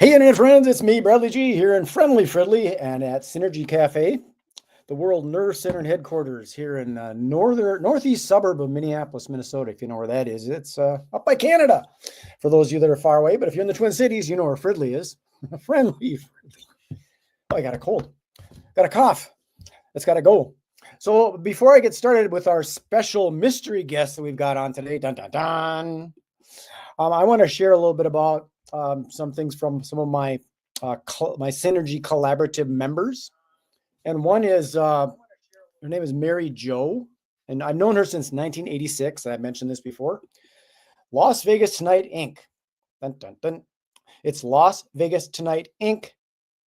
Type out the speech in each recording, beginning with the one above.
Hey, internet friends, it's me, Bradley G, here in Friendly Fridley and at Synergy Cafe, the World Nerve Center headquarters here in northeast suburb of Minneapolis, Minnesota. If you know where that is, it's up by Canada. For those of you that are far away, but if you're in the Twin Cities, you know where Fridley is. Friendly Fridley. Oh, I got a cold, got a cough. It's got to go. So before I get started with our special mystery guest that we've got on today, dun dun dun, I want to share a little bit about some things from some of my my Synergy Collaborative members. And one is her name is Mary Jo, and I've known her since 1986. I mentioned this before. Las Vegas Tonight Inc. Dun, dun, dun. It's Las Vegas Tonight Inc.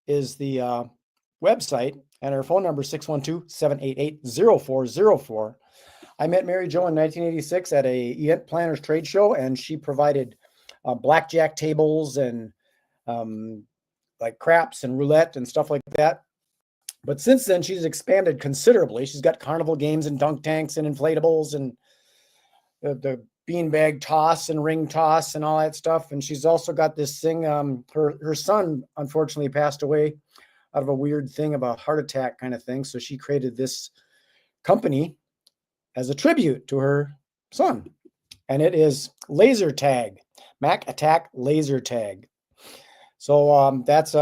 is the website, and her phone number is 612-788-0404. I met Mary Jo in 1986 at a event planners trade show, and she provided blackjack tables and like craps and roulette and stuff like that. But since then, she's expanded considerably. She's got carnival games and dunk tanks and inflatables and the beanbag toss and ring toss and all that stuff. And she's also got this thing. Her son unfortunately passed away out of a weird thing of a heart attack kind of thing. So she created this company as a tribute to her son. And it is Laser Tag, Mac Attack Laser Tag. So that's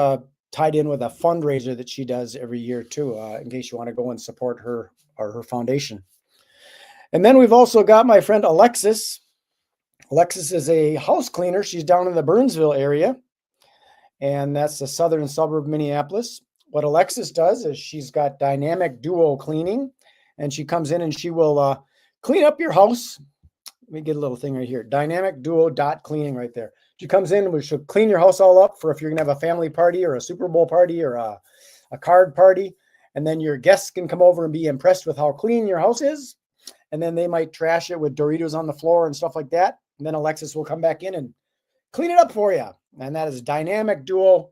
tied in with a fundraiser that she does every year too, in case you want to go and support her or her foundation. And then we've also got my friend Alexis. Alexis is a house cleaner. She's down in the Burnsville area, and that's the southern suburb of Minneapolis. What Alexis does is she's got dynamic duo cleaning, and she comes in and she will clean up your house. Let me get a little thing right here. Dynamic duo dot cleaning right there. She comes in and she'll clean your house all up for if you're going to have a family party or a Super Bowl party or a card party. And then your guests can come over and be impressed with how clean your house is. And then they might trash it with Doritos on the floor and stuff like that. And then Alexis will come back in and clean it up for you. And that is dynamic duo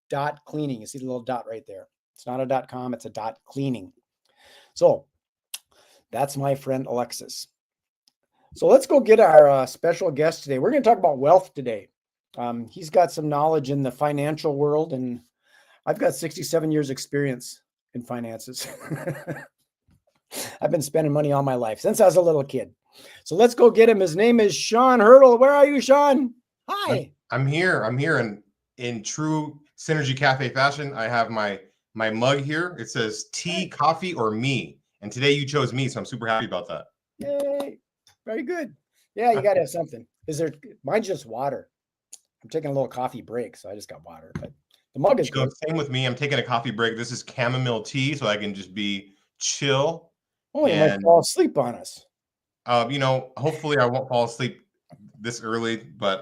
dot cleaning. You see the little dot right there. It's not a .com, it's a dot cleaning. So that's my friend Alexis. So let's go get our special guest today. We're going to talk about wealth today. He's got some knowledge in the financial world, and I've got 67 years experience in finances. I've been spending money all my life since I was a little kid. So let's go get him. His name is Sean Hurdle. Where are you, Sean? Hi. I'm here. In true Synergy Cafe fashion. I have my mug here. It says tea, coffee, or me. And today you chose me, so I'm super happy about that. Yay. Very good. Yeah, you got to have something. Mine's just water. I'm taking a little coffee break, so I just got water. But the mug is good. Same with me. I'm taking a coffee break. This is chamomile tea, so I can just be chill. Oh, you might fall asleep on us. Hopefully I won't fall asleep this early, but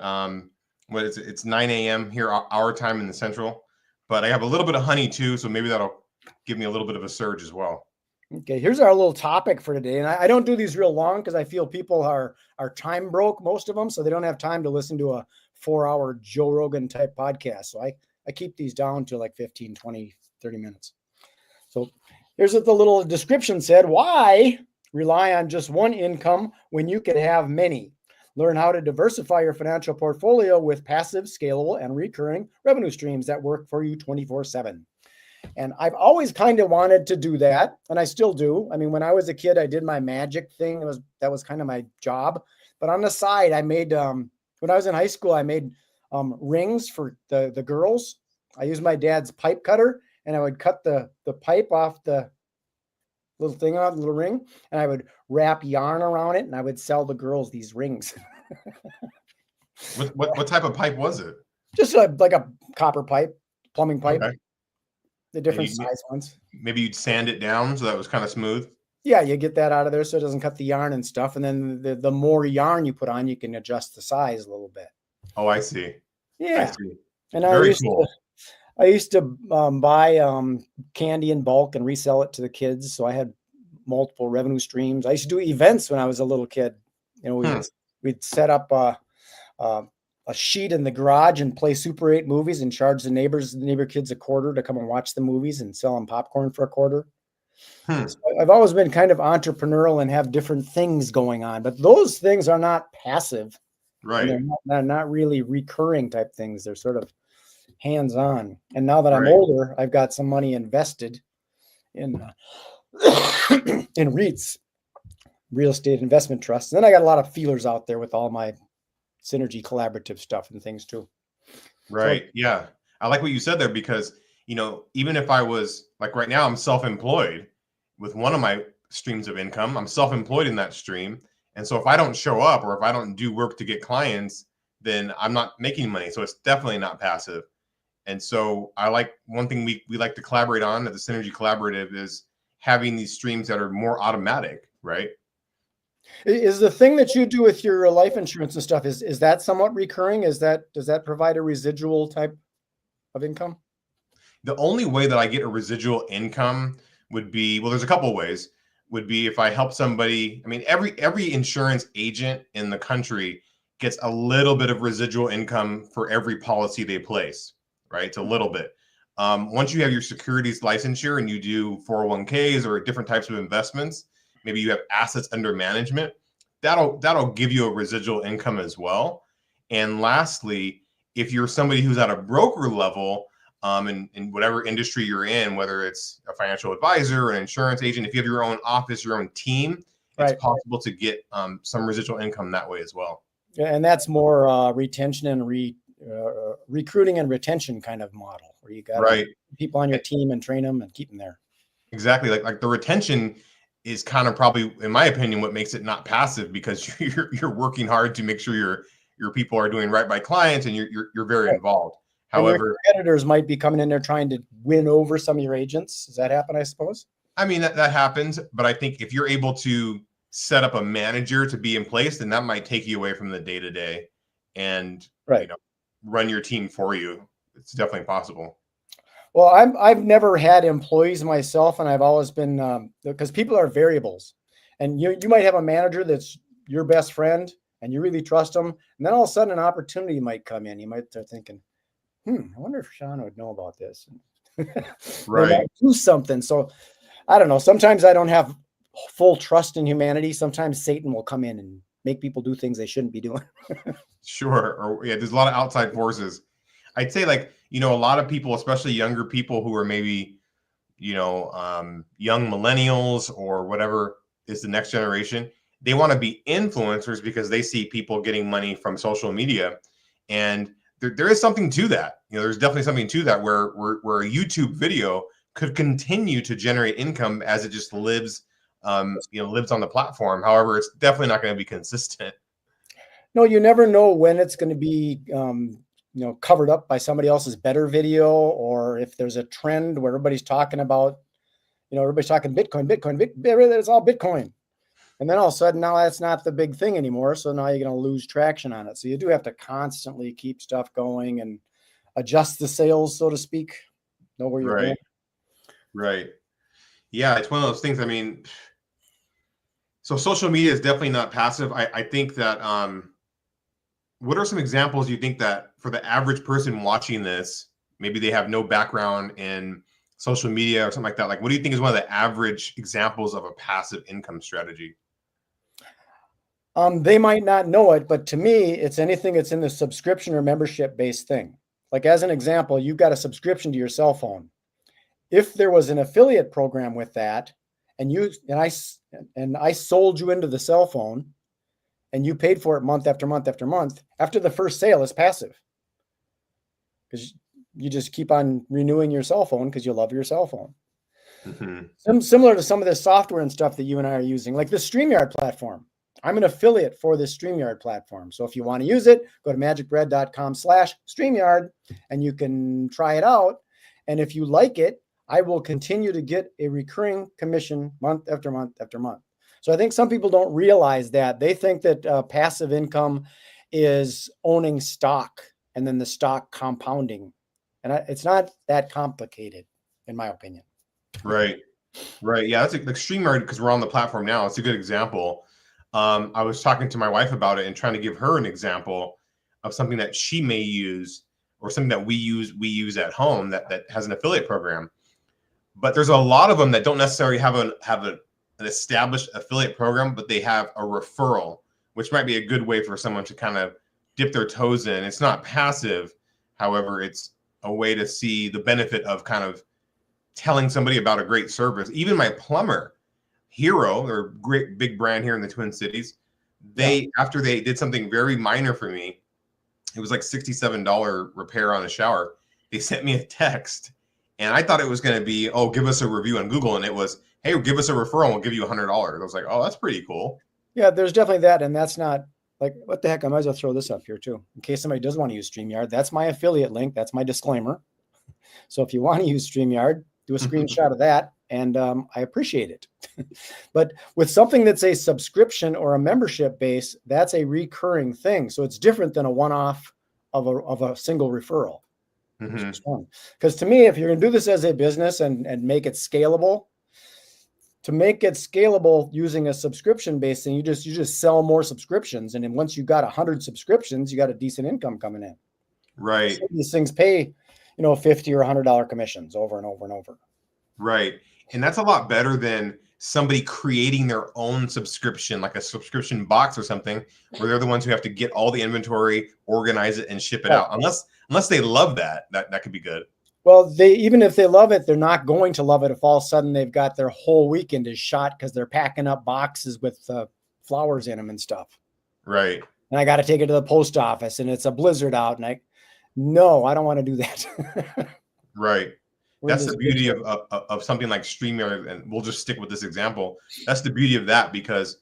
it's 9 a.m. here, our time in the Central. But I have a little bit of honey too, so maybe that'll give me a little bit of a surge as well. Okay, here's our little topic for today. And I don't do these real long because I feel people are time broke, most of them, so they don't have time to listen to a 4-hour Joe Rogan type podcast. So I keep these down to like 15, 20, 30 minutes. So here's what the little description said. Why rely on just one income when you can have many? Learn how to diversify your financial portfolio with passive, scalable, and recurring revenue streams that work for you 24/7. And I've always kind of wanted to do that, and I still do. I mean, when I was a kid, I did my magic thing. That was kind of my job. But on the side, I made when I was in high school, I made rings for the girls. I used my dad's pipe cutter, and I would cut the pipe off the little thing on the little ring, and I would wrap yarn around it, and I would sell the girls these rings. What type of pipe was it? Just like a copper pipe, plumbing pipe. Okay. The different size ones. Maybe you'd sand it down so that was kind of smooth. Yeah, you get that out of there so it doesn't cut the yarn and stuff. And then the more yarn you put on, you can adjust the size a little bit. Oh, I see. Yeah. I see. And I used to buy candy in bulk and resell it to the kids. So I had multiple revenue streams. I used to do events when I was a little kid. You know, we'd set up a sheet in the garage and play Super 8 movies and charge the neighbor kids $0.25 to come and watch the movies and sell them popcorn for $0.25. So I've always been kind of entrepreneurial and have different things going on, but those things are not passive. Right. They're not really recurring type things. They're sort of hands-on. And now that I'm Right. older, I've got some money invested in in REITs, real estate investment trusts. And then I got a lot of feelers out there with all my synergy collaborative stuff and things too. So Right. Yeah. I like what you said there because, even if I was like right now, I'm self-employed with one of my streams of income. I'm self-employed in that stream. And so if I don't show up or if I don't do work to get clients, then I'm not making money. So it's definitely not passive. And so I like one thing we like to collaborate on at the Synergy Collaborative is having these streams that are more automatic, right? is the thing that you do with your life insurance and stuff, is that somewhat recurring? Does that provide a residual type of income? The only way that I get a residual income would be, well, there's a couple of ways. Would be if I help somebody. I mean, every insurance agent in the country gets a little bit of residual income for every policy they place, right? It's a little bit. Once you have your securities licensure and you do 401ks or different types of investments, maybe you have assets under management, that'll give you a residual income as well. And lastly, if you're somebody who's at a broker level, in whatever industry you're in, whether it's a financial advisor, an insurance agent, if you have your own office, your own team, it's Right. possible to get some residual income that way as well. Yeah, and that's more retention and recruiting and retention kind of model where you got Right. people on your E- team and train them and keep them there. Exactly. Like the retention is kind of probably, in my opinion, what makes it not passive because you're working hard to make sure your people are doing right by clients and you're very involved. And your However, competitors might be coming in there trying to win over some of your agents. Does that happen, I suppose? I mean, that happens, but I think if you're able to set up a manager to be in place, then that might take you away from the day to day and Right. run your team for you. It's definitely possible. Well, I've never had employees myself, and I've always been because people are variables, and you might have a manager that's your best friend, and you really trust them, and then all of a sudden an opportunity might come in. You might start thinking, I wonder if Sean would know about this. They Right. might do something. So I don't know. Sometimes I don't have full trust in humanity. Sometimes Satan will come in and make people do things they shouldn't be doing. Sure. Or yeah, there's a lot of outside forces. I'd say a lot of people, especially younger people who are maybe, young millennials or whatever is the next generation, they want to be influencers because they see people getting money from social media. And there is something to that. There's definitely something to that where a YouTube video could continue to generate income as it just lives on the platform. However, it's definitely not going to be consistent. No, you never know when it's going to be, covered up by somebody else's better video, or if there's a trend where everybody's talking about, everybody's talking Bitcoin, it's all Bitcoin. And then all of a sudden, now that's not the big thing anymore. So now you're going to lose traction on it. So you do have to constantly keep stuff going and adjust the sails, so to speak. Know where you're going. Right. Yeah, it's one of those things. I mean, so social media is definitely not passive. I think that what are some examples you think that for the average person watching this, maybe they have no background in social media or something like that. Like, what do you think is one of the average examples of a passive income strategy? They might not know it, but to me, it's anything that's in the subscription or membership based thing. Like as an example, you've got a subscription to your cell phone. If there was an affiliate program with that, and I sold you into the cell phone, and you paid for it month after month after month, after the first sale, it's passive because you just keep on renewing your cell phone because you love your cell phone. Mm-hmm. Similar to some of the software and stuff that you and I are using, like the StreamYard platform. I'm an affiliate for this StreamYard platform. So if you want to use it, go to magicbread.com/StreamYard and you can try it out. And if you like it, I will continue to get a recurring commission month after month after month. So I think some people don't realize that. They think that passive income is owning stock and then the stock compounding. And it's not that complicated, in my opinion. Right. Yeah, that's like StreamYard, because we're on the platform now. It's a good example. I was talking to my wife about it and trying to give her an example of something that she may use or something that we use at home that has an affiliate program. But there's a lot of them that don't necessarily have an established affiliate program, but they have a referral, which might be a good way for someone to kind of dip their toes in. It's not passive. However, it's a way to see the benefit of kind of telling somebody about a great service. Even my plumber, Hero, they're a great big brand here in the Twin Cities. After they did something very minor for me, it was like $67 repair on a shower. They sent me a text, and I thought it was going to be, oh, give us a review on Google, and it was, hey, give us a referral, and we'll give you $100. I was like, oh, that's pretty cool. Yeah, there's definitely that, and that's not like, what the heck, I might as well throw this up here too, in case somebody does want to use StreamYard. That's my affiliate link. That's my disclaimer. So if you want to use StreamYard, do a screenshot of that, and I appreciate it. But with something that's a subscription or a membership base, that's a recurring thing. So it's different than a one-off of a single referral. Because to me, if you're going to do this as a business and make it scalable, to make it scalable using a subscription based thing, you just sell more subscriptions, and then once you got 100 subscriptions, you got a decent income coming in. Right. So these things pay, $50 or $100 commissions over and over and over. Right. And that's a lot better than somebody creating their own subscription, like a subscription box or something, where they're the ones who have to get all the inventory, organize it, and ship it out. Unless they love that could be good. Well, even if they love it, they're not going to love it if all of a sudden they've got their whole weekend is shot because they're packing up boxes with flowers in them and stuff. Right. And I got to take it to the post office, and it's a blizzard out, and I don't want to do that. Right. That's the beauty of something like StreamYard, and we'll just stick with this example. That's the beauty of that, because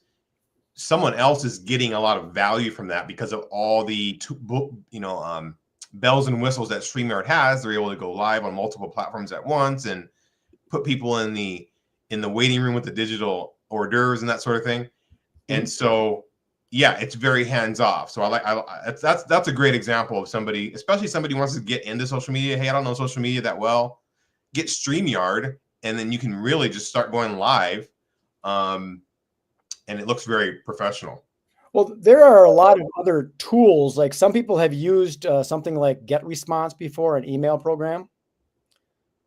someone else is getting a lot of value from that because of all the bells and whistles that StreamYard has. They're able to go live on multiple platforms at once and put people in the waiting room with the digital hors d'oeuvres and that sort of thing. And so, yeah, it's very hands off. So that's a great example of somebody, especially somebody who wants to get into social media. Hey, I don't know social media that well. Get StreamYard, and then you can really just start going live, and it looks very professional. Well, there are a lot of other tools. Like some people have used something like GetResponse before, an email program.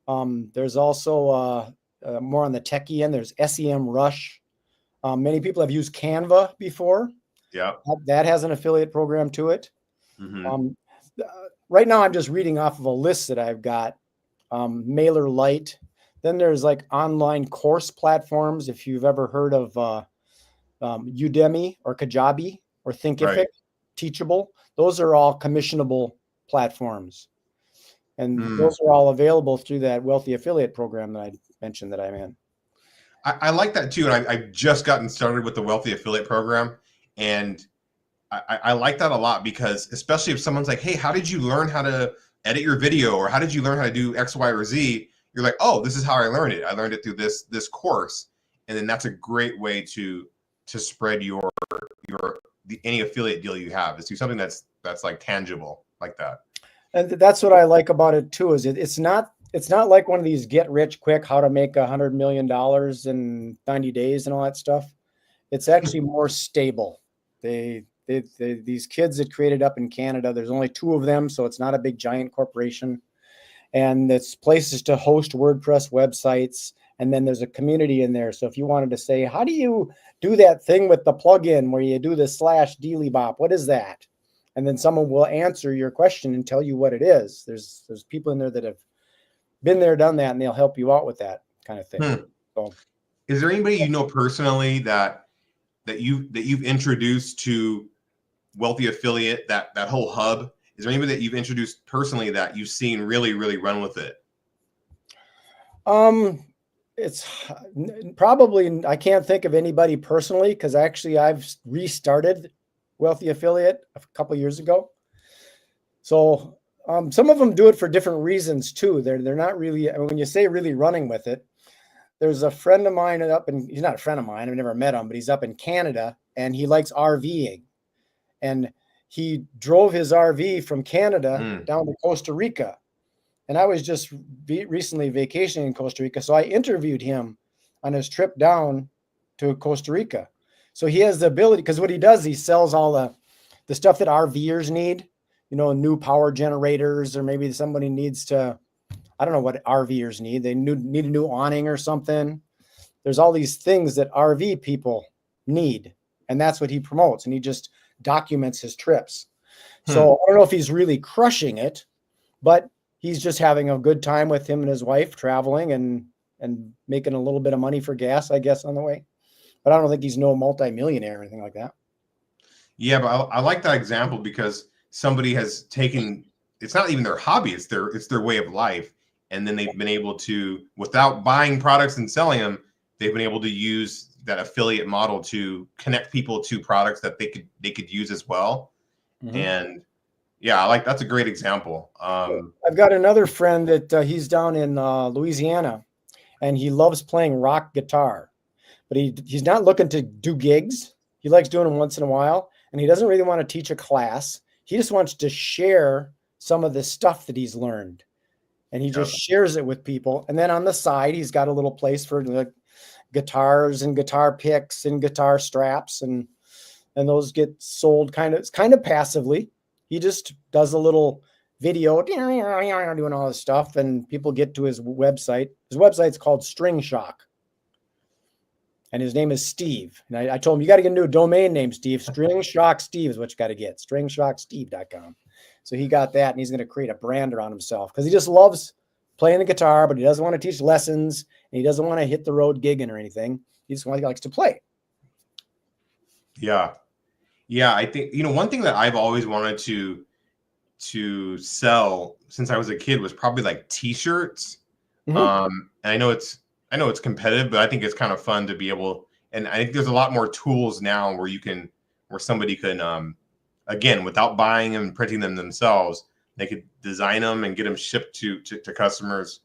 There's also more on the techie end. There's SEMrush. Many people have used Canva before. Yeah, that has an affiliate program to it. Right now, I'm just reading off of a list that I've got. MailerLite. Then there's like online course platforms. If you've ever heard of Udemy or Kajabi or Thinkific, Teachable, those are all commissionable platforms. And those are all available through that Wealthy Affiliate program that I mentioned that I'm in. I like that too. And I've just gotten started with the Wealthy Affiliate program. And I like that a lot, because especially if someone's like, hey, how did you learn how to edit your video, or how did you learn how to do X, Y, or Z? You're like, oh, this is how I learned it. I learned it through this course. And then that's a great way to spread any affiliate deal you have, is do something that's like tangible like that. And that's what I like about it too, is it's not like one of these get rich quick, how to make $100 million in 90 days and all that stuff. It's actually more stable. These kids that created up in Canada, there's only 2 of them, so it's not a big giant corporation. And it's places to host WordPress websites. And then there's a community in there. So if you wanted to say, how do you do that thing with the plugin where you do the /dealybop? What is that? And then someone will answer your question and tell you what it is. There's people in there that have been there, done that, and they'll help you out with that kind of thing. So, is there anybody you know personally that you've introduced to Wealthy Affiliate, that whole hub? Is there anybody that you've introduced personally that you've seen really, really run with it? It's probably, I can't think of anybody personally, because actually I've restarted Wealthy Affiliate a couple of years ago. So some of them do it for different reasons too. They're not really, I mean, when you say really running with it, there's a friend of mine he's not a friend of mine, I've never met him, but he's up in Canada and he likes RVing. And he drove his RV from Canada down to Costa Rica. And I was just recently vacationing in Costa Rica. So I interviewed him on his trip down to Costa Rica. So he has the ability, because what he does, he sells all the stuff that RVers need, new power generators, or maybe somebody needs to, I don't know what RVers need. They need a new awning or something. There's all these things that RV people need. And that's what he promotes. And he just documents his trips. So I don't know if he's really crushing it, but he's just having a good time with him and his wife traveling and making a little bit of money for gas, I guess, on the way. But I don't think he's no multimillionaire or anything like that. Yeah, but I like that example because somebody has taken, it's not even their hobby, it's their way of life. And then they've been able to, without buying products and selling them, they've been able to use that affiliate model to connect people to products that they could use as well. Mm-hmm. And yeah, that's a great example. I've got another friend that he's down in Louisiana, and he loves playing rock guitar, but he's not looking to do gigs. He likes doing them once in a while, and he doesn't really want to teach a class. He just wants to share some of the stuff that he's learned, and he just shares it with people. And then on the side, he's got a little place for the guitars and guitar picks and guitar straps, and those get sold kind of passively. He just does a little video doing all this stuff, and people get to his website. His website's called String Shock, and his name is Steve. And I told him, you got to get a new domain name, Steve. String Shock Steve is what you got to get. StringShockSteve.com. So he got that, and he's going to create a brand around himself because he just loves playing the guitar, but he doesn't want to teach lessons, and he doesn't want to hit the road gigging or anything. He likes to play. Yeah. I think, one thing that I've always wanted to sell since I was a kid was probably like t-shirts. Mm-hmm. And I know it's competitive, but I think it's kind of fun to be able, and I think there's a lot more tools now where somebody can, again, without buying them and printing them themselves, they could design them and get them shipped to customers.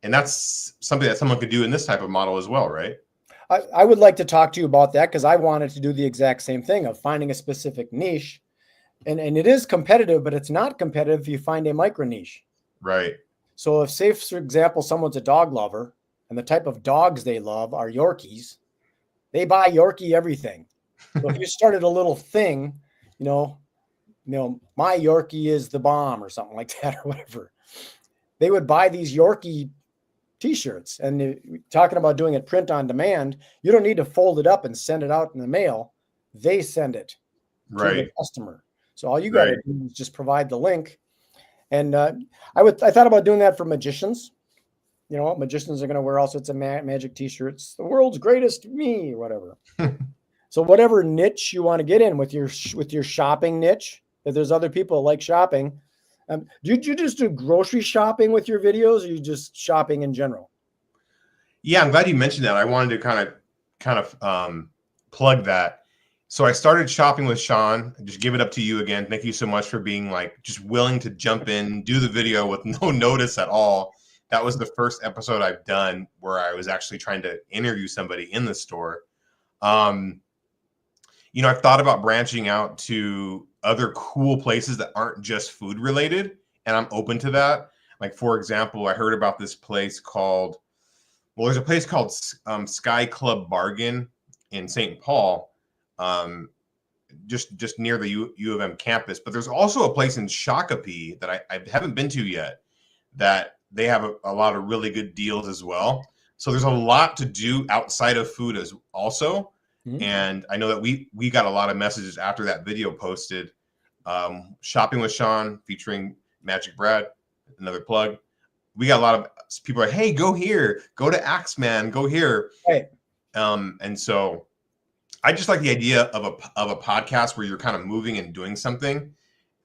And that's something that someone could do in this type of model as well, right? I would like to talk to you about that because I wanted to do the exact same thing of finding a specific niche. And it is competitive, but it's not competitive if you find a micro niche. Right. So if, say, for example, someone's a dog lover and the type of dogs they love are Yorkies, they buy Yorkie everything. So if you started a little thing, my Yorkie is the bomb or something like that or whatever, they would buy these Yorkie t-shirts. And talking about doing it print on demand, you don't need to fold it up and send it out in the mail. They send it to the customer. So all you got to do is just provide the link. And I thought about doing that for magicians. Magicians are going to wear all sorts of magic t-shirts, the world's greatest me, or whatever. So whatever niche you want to get in with your shopping niche, if there's other people that like shopping, do you just do grocery shopping with your videos, or are you just shopping in general? Yeah, I'm glad you mentioned that. I wanted to kind of plug that. So I started shopping with Sean. Just give it up to you again. Thank you so much for being just willing to jump in, do the video with no notice at all. That was the first episode I've done where I was actually trying to interview somebody in the store. I've thought about branching out to other cool places that aren't just food related, and I'm open to that. Like, for example, I heard about this place there's a place called Sky Club Bargain in St. Paul, just near the U of M campus. But there's also a place in Shakopee that I haven't been to yet that they have a lot of really good deals as well. So there's a lot to do outside of food as also. Mm-hmm. And I know that we got a lot of messages after that video posted. Shopping with Sean featuring Magic Brad, another plug. We got a lot of people like, hey, go here, go to Axeman, go here. Right. And so I just like the idea of a podcast where you're kind of moving and doing something.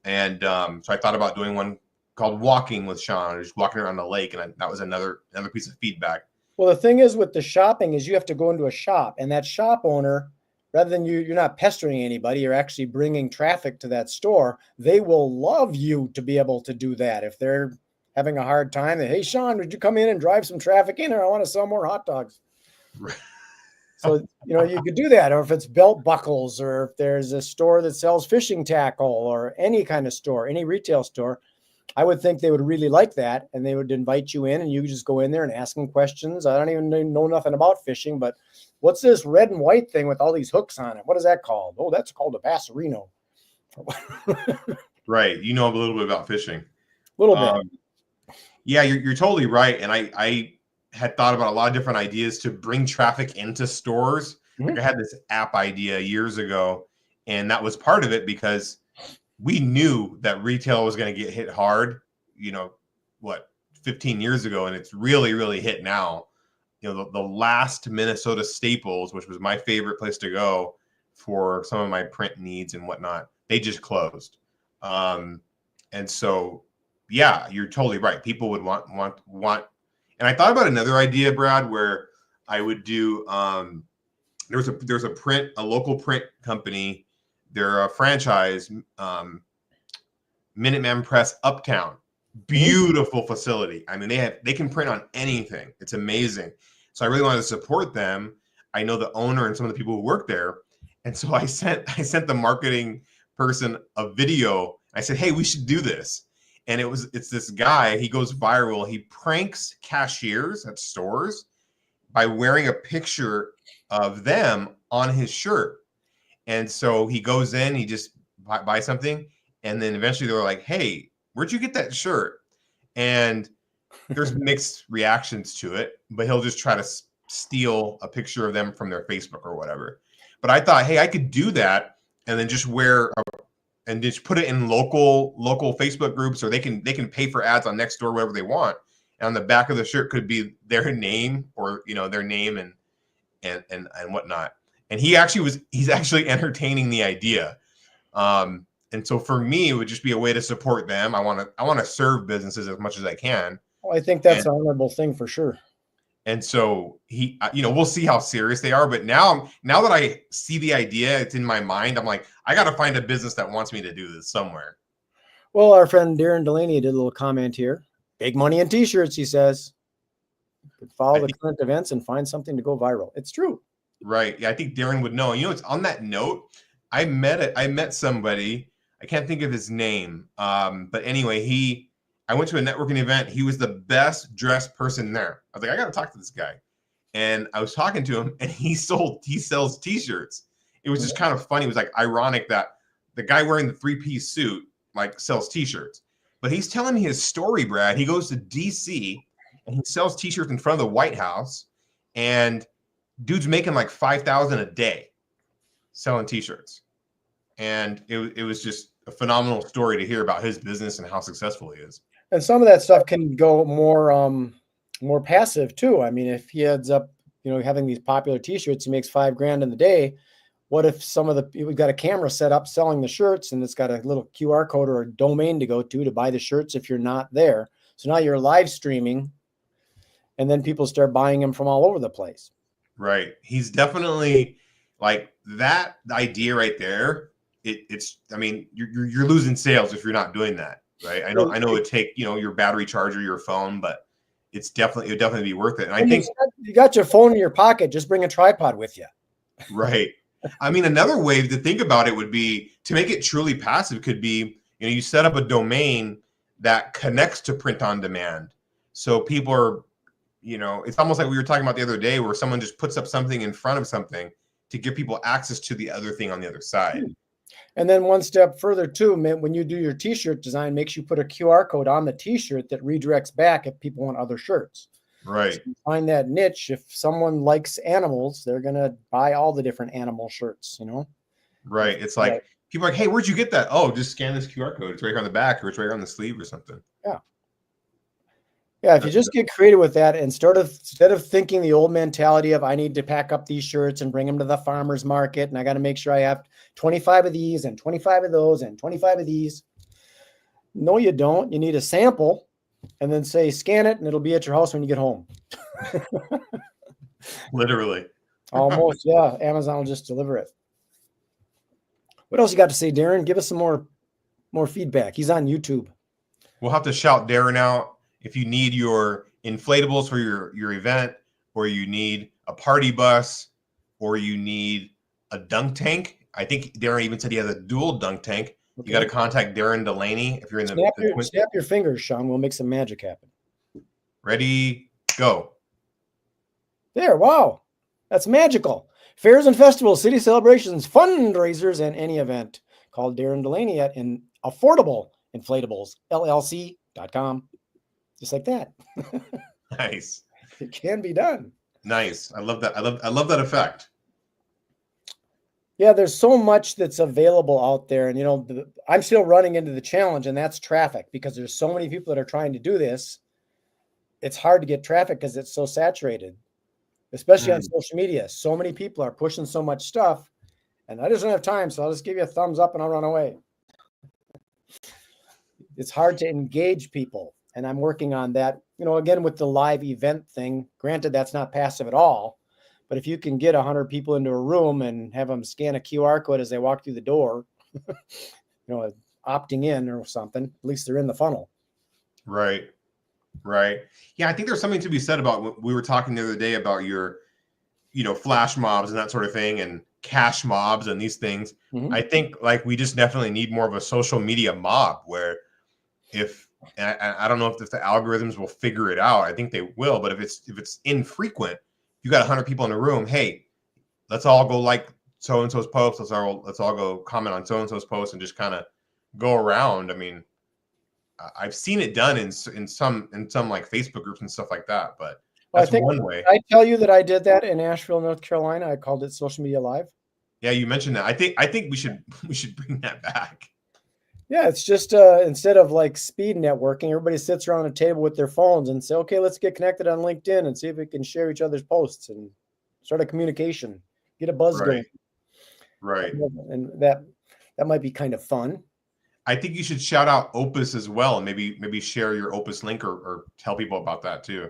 And so I thought about doing one called Walking with Sean, or just walking around the lake. And that was another piece of feedback. Well, the thing is with the shopping is you have to go into a shop, and that shop owner, rather than you're not pestering anybody, you're actually bringing traffic to that store. They will love you to be able to do that. If they're having a hard time, hey, Sean, would you come in and drive some traffic in, or I want to sell more hot dogs. Right. So, you could do that. Or if it's belt buckles, or if there's a store that sells fishing tackle, or any kind of store, any retail store, I would think they would really like that, and they would invite you in, and you just go in there and ask them questions. I don't even know nothing about fishing, but what's this red and white thing with all these hooks on it? What is that called? Oh, that's called a Basserino. Right. You know a little bit about fishing. A little bit. Yeah, you're totally right. And I had thought about a lot of different ideas to bring traffic into stores. Mm-hmm. Like I had this app idea years ago, and that was part of it because we knew that retail was going to get hit hard, what, 15 years ago, and it's really, really hit now. You know, the last Minnesota Staples, which was my favorite place to go for some of my print needs and whatnot, they just closed. And so, yeah, you're totally right. People would want. And I thought about another idea, Brad, where I would do. There's a local print company. They're a franchise, Minuteman Press Uptown. Beautiful facility. I mean, they can print on anything. It's amazing. So I really wanted to support them. I know the owner and some of the people who work there, and so I sent the marketing person a video. I said, "Hey, we should do this." And it's this guy. He goes viral. He pranks cashiers at stores by wearing a picture of them on his shirt. And so he goes in, he just buys something, and then eventually they're like, "Hey, where'd you get that shirt?" And there's mixed reactions to it, but he'll just try to steal a picture of them from their Facebook or whatever. But I thought, hey, I could do that and then just and just put it in local Facebook groups, or they can pay for ads on Nextdoor, whatever they want. And on the back of the shirt could be their name, or their name and whatnot. And he's actually entertaining the idea. And so for me, it would just be a way to support them. I want to serve businesses as much as I can. Well, I think that's an honorable thing for sure. And so we'll see how serious they are. But now that I see the idea, it's in my mind. I'm like, I got to find a business that wants me to do this somewhere. Well, our friend Darren Delaney did a little comment here. Big money in t-shirts, he says. You could follow the current events and find something to go viral. It's true. Right. Yeah, I think Darren would know. It's on that note, I met somebody. I can't think of his name. But anyway, I went to a networking event. He was the best dressed person there. I was like, I got to talk to this guy. And I was talking to him, and he sells t-shirts. It was just kind of funny. It was like ironic that the guy wearing the 3-piece suit like sells t-shirts. But he's telling me his story, Brad. He goes to DC and he sells t-shirts in front of the White House, and dude's making like $5,000 a day selling t-shirts. And it was just a phenomenal story to hear about his business and how successful he is. And some of that stuff can go more passive too. I mean, if he ends up, having these popular t-shirts, he makes $5,000 in the day. What if we've got a camera set up selling the shirts, and it's got a little QR code or a domain to go to buy the shirts if you're not there. So now you're live streaming, and then people start buying them from all over the place. Right. He's definitely like that idea right there. I mean, you're losing sales if you're not doing that. Right. I know it would take, your battery charger, your phone, but it would definitely be worth it. And I think you got your phone in your pocket, just bring a tripod with you. Right. I mean, another way to think about it would be to make it truly passive could be, you set up a domain that connects to print on demand. So people are, it's almost like we were talking about the other day where someone just puts up something in front of something to give people access to the other thing on the other side. And then one step further too, when you do your t-shirt design, makes you put a QR code on the t-shirt that redirects back if people want other shirts. Right. So you find that niche. If someone likes animals, they're going to buy all the different animal shirts, Right. It's like people are like, hey, where'd you get that? Oh, just scan this QR code. It's right here on the back, or it's right here on the sleeve or something. Yeah. Yeah. If you just get creative with that, and instead of thinking the old mentality of I need to pack up these shirts and bring them to the farmer's market, and I got to make sure I have 25 of these and 25 of those and 25 of these. No, you don't. You need a sample. And then say, scan it, and it'll be at your house when you get home. Literally. Almost, yeah. Amazon will just deliver it. What else you got to say, Darren? Give us some more feedback. He's on YouTube. We'll have to shout Darren out if you need your inflatables for your event, or you need a party bus, or you need a dunk tank. I think Darren even said he has a dual dunk tank. Okay. You got to contact Darren Delaney if you're in snap your fingers, Sean. We'll make some magic happen. Ready, go. There, wow. That's magical. Fairs and festivals, city celebrations, fundraisers, and any event. Call Darren Delaney at Affordable Inflatables, LLC.com. Just like that. Nice. It can be done. Nice. I love that. I love that effect. Yeah, there's so much that's available out there. And, I'm still running into the challenge, and that's traffic, because there's so many people that are trying to do this. It's hard to get traffic because it's so saturated, especially on social media. So many people are pushing so much stuff, and I just don't have time. So I'll just give you a thumbs up and I'll run away. It's hard to engage people. And I'm working on that, again, with the live event thing. Granted, that's not passive at all. But if you can get 100 people into a room and have them scan a QR code as they walk through the door, opting in or something, at least they're in the funnel. Right. Right. Yeah, I think there's something to be said about what we were talking the other day about your, flash mobs and that sort of thing, and cash mobs and these things. Mm-hmm. I think like we just definitely need more of a social media mob where I don't know if the algorithms will figure it out. I think they will, but if it's infrequent, you got 100 people in a room. Hey, let's all go like so-and-so's post. Let's all go comment on so-and-so's post and just kind of go around. I mean, I've seen it done in some like Facebook groups and stuff like that, but that's one way. I tell you that I did that in Asheville, North Carolina. I called it Social Media Live. Yeah, you mentioned that. I think we should bring that back. Yeah, it's just instead of like speed networking, everybody sits around a table with their phones and say, okay, let's get connected on LinkedIn and see if we can share each other's posts and start a communication, get a buzz going. Right. And that might be kind of fun. I think you should shout out Opus as well, and maybe share your Opus link or tell people about that too.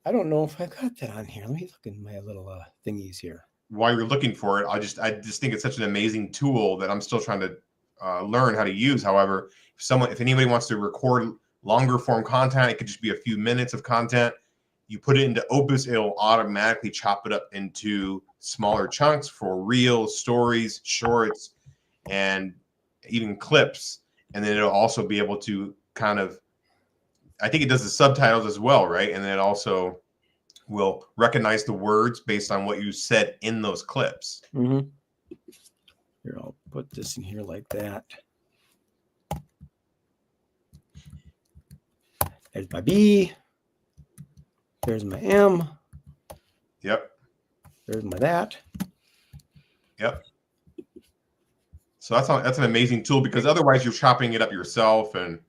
I don't know if I got that on here. Let me look in my little thingies here. While you're looking for it, I just think it's such an amazing tool that I'm still trying to learn how to use. However, if anybody wants to record longer form content, it could just be a few minutes of content. You put it into Opus, it'll automatically chop it up into smaller chunks for reels, stories, shorts, and even clips. And then it'll also be able to I think it does the subtitles as well, right? And then it also will recognize the words based on what you said in those clips. Mm-hmm. Here, I'll put this in here like that. There's my B. There's my M. Yep. There's my that. Yep. So that's an amazing tool, because otherwise you're chopping it up yourself. And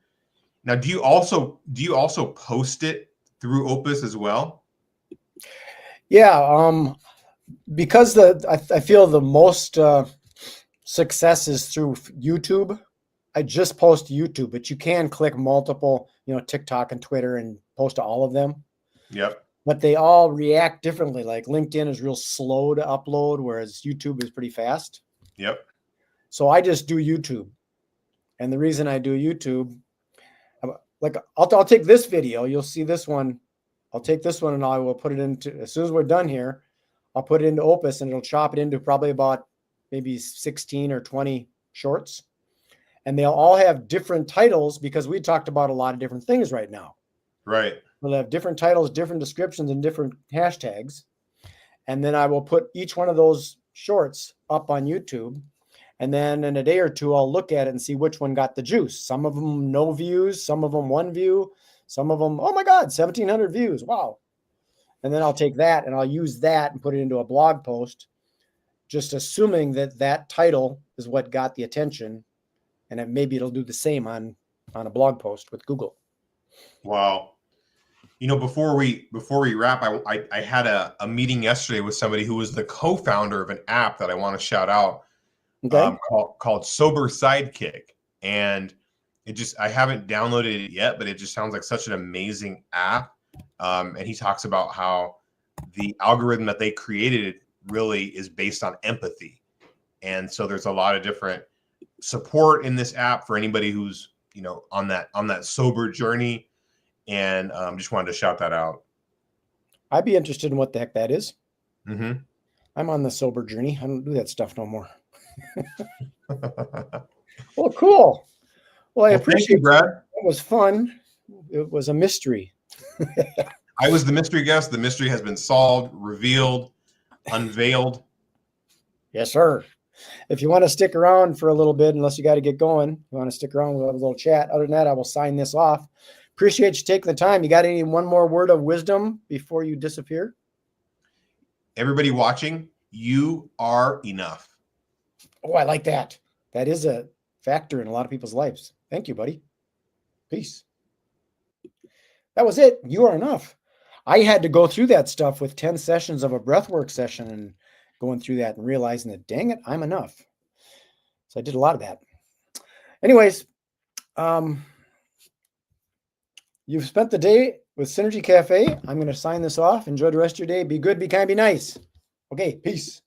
now, do you also post it through Opus as well? Yeah. Because I feel the most success is through YouTube. I just post YouTube, but you can click multiple, TikTok and Twitter and post to all of them. Yep. But they all react differently. Like LinkedIn is real slow to upload, whereas YouTube is pretty fast. Yep. So I just do YouTube. And the reason I do YouTube, like I'll take this video. You'll see this one. I'll take this one and I will put it into, as soon as we're done here, I'll put it into Opus and it'll chop it into probably about maybe 16 or 20 shorts. And they'll all have different titles because we talked about a lot of different things right now. Right. They'll have different titles, different descriptions, and different hashtags. And then I will put each one of those shorts up on YouTube. And then in a day or two, I'll look at it and see which one got the juice. Some of them no views, some of them 1 view, some of them, oh my God, 1,700 views. Wow. And then I'll take that and I'll use that and put it into a blog post, just assuming that title is what got the attention. And maybe it'll do the same on a blog post with Google. Wow. Before we wrap, I had a meeting yesterday with somebody who was the co-founder of an app that I want to shout out. Okay. Called Sober Sidekick, and I haven't downloaded it yet, but it just sounds like such an amazing app. And he talks about how the algorithm that they created really is based on empathy, and so there's a lot of different support in this app for anybody who's on that sober journey, and just wanted to shout that out. I'd be interested in what the heck that is. Mm-hmm. I'm on the sober journey. I don't do that stuff no more. Well, cool. Well, I appreciate you, Brad. It was fun. It was a mystery. I was the mystery guest. The mystery has been solved, revealed, unveiled. Yes, sir. If you want to stick around for a little bit, unless you got to get going, you want to stick around, we'll have a little chat. Other than that, I will sign this off. Appreciate you taking the time. You got one more word of wisdom before you disappear? Everybody watching, you are enough. Oh, I like that. That is a factor in a lot of people's lives. Thank you, buddy. Peace. That was it. You are enough. I had to go through that stuff with 10 sessions of a breathwork session and going through that and realizing that, dang it, I'm enough. So I did a lot of that. Anyways, you've spent the day with Synergy Cafe. I'm going to sign this off. Enjoy the rest of your day. Be good, be kind, be nice. Okay, peace.